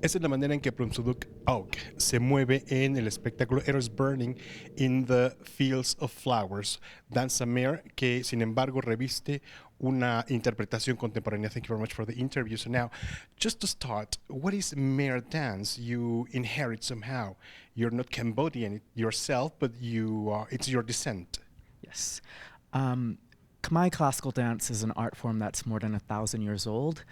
Esa es la manera en que Prumsodun Ok se mueve en el espectáculo Eros Burning in the Fields of Flowers, danza Khmer que sin embargo reviste una interpretación contemporánea. Thank you very much for the interview. So now, just to start, what is Khmer dance? You inherit somehow. You're not Cambodian yourself, but it's your descent. Yes. Khmer classical dance is an art form that's more than 1,000 years old,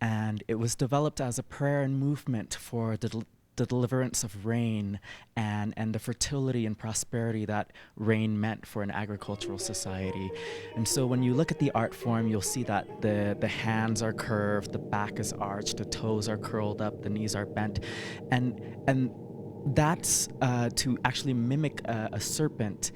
and it was developed as a prayer and movement for the deliverance of rain and the fertility and prosperity that rain meant for an agricultural society. And so when you look at the art form, you'll see that the hands are curved, the back is arched, the toes are curled up, the knees are bent, and that's to actually mimic a serpent,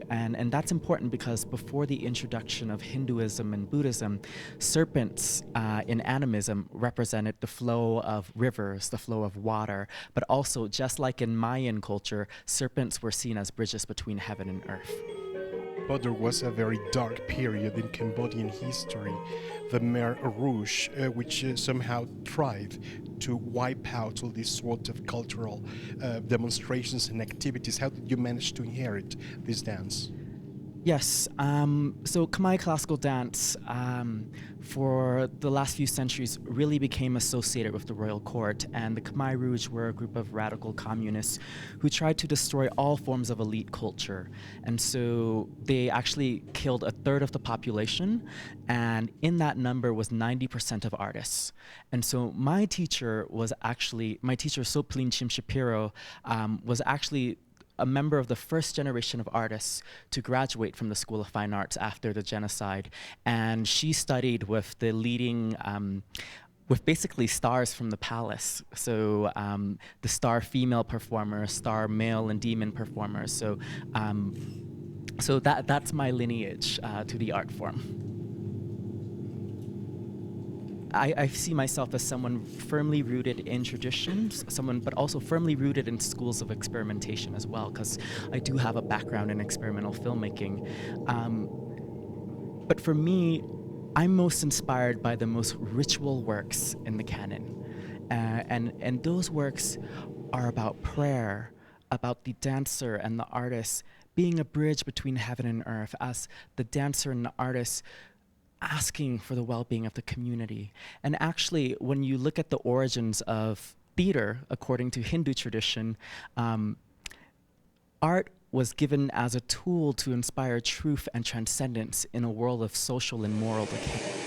and that's important because before the introduction of Hinduism and Buddhism, serpents in animism represented the flow of rivers, the flow of water, but also, just like in Mayan culture, serpents were seen as bridges between heaven and earth. But there was a very dark period in Cambodian history, the Khmer Rouge, which somehow tried to wipe out all these sort of cultural demonstrations and activities. How did you manage to inherit this dance? Yes, so Khmer classical dance for the last few centuries really became associated with the royal court, and the Khmer Rouge were a group of radical communists who tried to destroy all forms of elite culture. And so they actually killed a third of the population, and in that number was 90% of artists. And so my teacher, Soplin Chim Shapiro, was actually a member of the first generation of artists to graduate from the School of Fine Arts after the genocide. And she studied with the leading, with basically stars from the palace. So the star female performers, star male and demon performers. So that's my lineage to the art form. I see myself as someone firmly rooted in traditions, but also firmly rooted in schools of experimentation as well, because I do have a background in experimental filmmaking. But for me, I'm most inspired by the most ritual works in the canon. And those works are about prayer, about the dancer and the artist being a bridge between heaven and earth, as the dancer and the artist asking for the well-being of the community. And actually, when you look at the origins of theater, according to Hindu tradition, art was given as a tool to inspire truth and transcendence in a world of social and moral decay.